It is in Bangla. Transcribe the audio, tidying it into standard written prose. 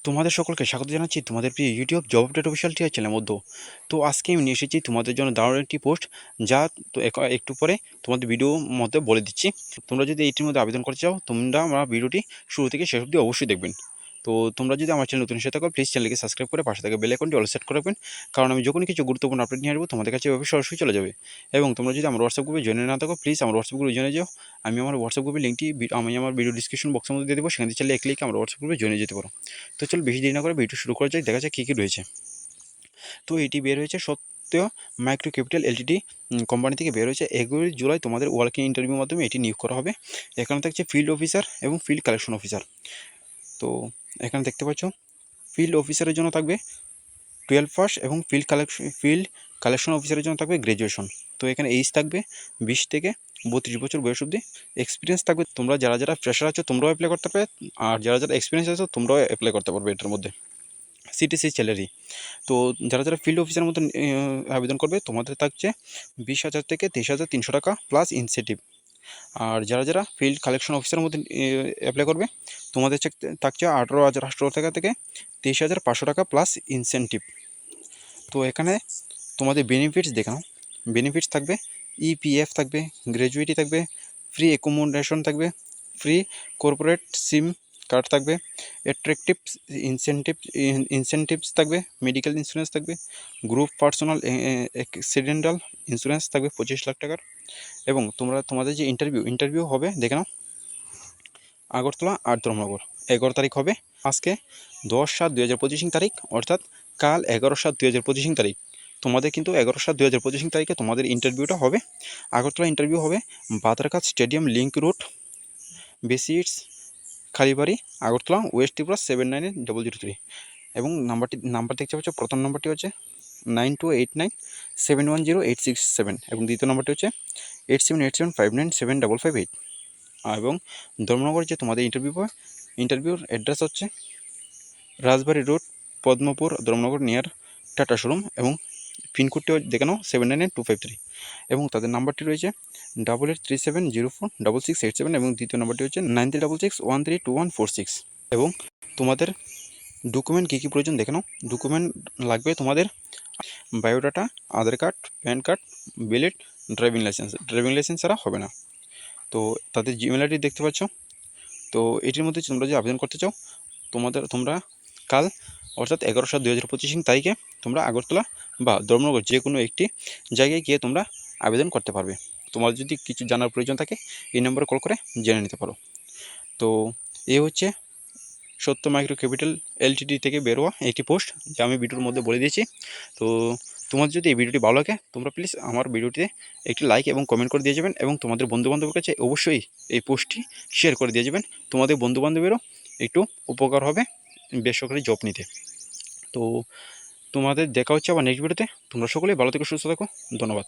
তোমাদের সকলকে স্বাগত জানাচ্ছি তোমাদের প্রিয় YouTube job update official TR চ্যানেলের মধ্যে। তো আজকে আমি নিয়ে এসেছি তোমাদের জন্য দারুণ একটি পোস্ট, যা তো একটু পরে তোমাদের ভিডিও মধ্যে বলে দিচ্ছি। তোমরা যদি এইটির মধ্যে আবেদন করতে চাও, তোমরা আমার ভিডিওটি শুরু থেকে শেষ অবধি অবশ্যই দেখবেন। তো তোমরা যদি আমার চ্যানেল নতুন এসে থাকো, প্লিজ চ্যানেলকে সাবস্ক্রাইব করে পাশে থেকে বেল আইকনটি অল সেট করে রাখবেন, কারণ আমি যখনই কিছু গুরুত্বপূর্ণ আপডেট নিয়ে আসবো তোমাদের কাছে এভাবে সরাসরি চলে যাবে। এবং তোমরা যদি আমার হোয়াটসঅ্যাপ গ্রুপে জয়েন না থাকো, প্লিজ আমার হোয়াটসঅ্যাপ গ্রুপে জয়েনে যাও। আমি আমার হোয়াটসঅ্যাপ গ্রুপের লিঙ্কটি আমি আমার ভিডিও ডিসক্রিপশন বক্সের মধ্যে দিয়ে দেবো, সেখান থেকে চাইলে এক ক্লিকে আমার হোয়াটসঅ্যাপ গ্রুপে জয়েনে যেতে পারো। তো চল বেশি দেরি না করে ভিডিও শুরু করা যায়, দেখা যাক কী কী রয়েছে। তো এটি বের হয়েছে সত্য মাইক্রো ক্যাপিটাল এলটিডি কোম্পানি থেকে বের হয়েছে। 11 জুলাই তোমাদের ওয়ার্কিং ইন্টারভিউর মাধ্যমে এটি নিয়োগ করা হবে। এখানে থাকছে ফিল্ড অফিসার এবং ফিল্ড কালেকশন অফিসার। তো এখানে দেখতে পাচ্ছ ফিল্ড অফিসারের জন্য থাকবে 12 পাস এবং ফিল্ড কালেকশন অফিসারের জন্য থাকবে গ্র্যাজুয়েশন। তো এখানে এইজ থাকবে 20 থেকে 32 বছর বয়স অবধি। এক্সপিরিয়েন্স থাকবে, তোমরা যারা যারা ফ্রেশার আছো তোমরাও অ্যাপ্লাই করতে পারবে, আর যারা যারা এক্সপিরিয়েন্স আছো তোমরাও অ্যাপ্লাই করতে পারবে এটার মধ্যে। CTC salary. তো যারা যারা ফিল্ড অফিসারের মতো আবেদন করবে, তোমাদের থাকছে 20,000 থেকে 23,300 টাকা প্লাস ইনসেন্টিভ। আর যারা যারা ফিল্ড কালেকশন অফিসারের মধ্যে অ্যাপ্লাই করবে, তোমাদের থাকছে 18,800 টাকা থেকে 23,500 টাকা প্লাস ইনসেন্টিভ। তো এখানে তোমাদের বেনিফিটস দেখানো, বেনিফিটস থাকবে ইপিএফ থাকবে, গ্র্যাজুইটি থাকবে, ফ্রি অ্যাকোমোডেশন থাকবে, ফ্রি কর্পোরেট সিম কার্ড থাকবে, অ্যাট্রাকটিভ ইনসেন্টিভস থাকবে, মেডিকেল ইন্স্যুরেন্স থাকবে, গ্রুপ পার্সোনাল অ্যাক্সিডেন্টাল ইন্স্যুরেন্স থাকবে 25 লাখ টাকার। এবং তোমাদের যে ইন্টারভিউ হবে দেখে নাও, আগরতলা আর ধর্মনগর 11 তারিখ হবে। আজকে 10/7/2025 তারিখ, অর্থাৎ কাল 11/7/2025 তারিখ তোমাদের কিন্তু 11/7/2025 তারিখে তোমাদের ইন্টারভিউটা হবে। আগরতলা ইন্টারভিউ হবে বাদারঘাট স্টেডিয়াম লিঙ্ক রুট, বেসিটস খালিবাড়ি, আগরতলা, ওয়েস্ট ত্রিপুরা 798003। এবং নাম্বার দেখতে পাচ্ছ, প্রথম নাম্বারটি হচ্ছে 9289710867 এবং দ্বিতীয় নাম্বারটি হচ্ছে 8787597558। এবং ধর্মনগর যে তোমাদের ইন্টারভিউর অ্যাড্রেস হচ্ছে Rajbari road, Padmapur, Dharmanagar, near Tata showroom. এবং পিনকোডটি দেখে নাও 799253। এবং তাদের নাম্বারটি রয়েছে 8837046687 এবং দ্বিতীয় নাম্বারটি হচ্ছে 9366132146। এবং তোমাদের ডকুমেন্ট কী কী প্রয়োজন দেখে নাও। ডকুমেন্ট লাগবে তোমাদের biodata, Aadhaar card, PAN card, বিলেট, ড্রাইভিং লাইসেন্স ছাড়া হবে না। তো তাদের জিমেল আইডি দেখতে পাচ্ছ। তো এটির মধ্যে তোমরা যদি আবেদন করতে চাও, তোমরা কাল অর্থাৎ 11/7/2025 তারিখে তোমরা আগরতলা বা ধর্মনগর যে কোনো একটি জায়গায় গিয়ে তোমরা আবেদন করতে পারবে। তোমাদের যদি কিছু জানার প্রয়োজন থাকে, এই নম্বরে কল করে জেনে নিতে পারো। তো এই হচ্ছে সত্য মাইক্রো ক্যাপিটাল এলটিডি থেকে বের হওয়া একটি পোস্ট, যা আমি ভিডিওর মধ্যে বলে দিয়েছি। তো তোমাদের যদি এই ভিডিওটি ভালো লাগে, তোমরা প্লিজ আমার ভিডিওটিতে একটি লাইক এবং কমেন্ট করে দিয়ে যাবেন, এবং তোমাদের বন্ধুবান্ধবের কাছে অবশ্যই এই পোস্টটি শেয়ার করে দিয়ে যাবেন। তোমাদের বন্ধুবান্ধবেরও একটু উপকার হবে বেসরকারি জব নিতে। তো তোমাদের দেখা হচ্ছে আবার নেক্সট ভিডিওতে। তোমরা সকলেই ভালো থেকো, সুস্থ থাকো। ধন্যবাদ।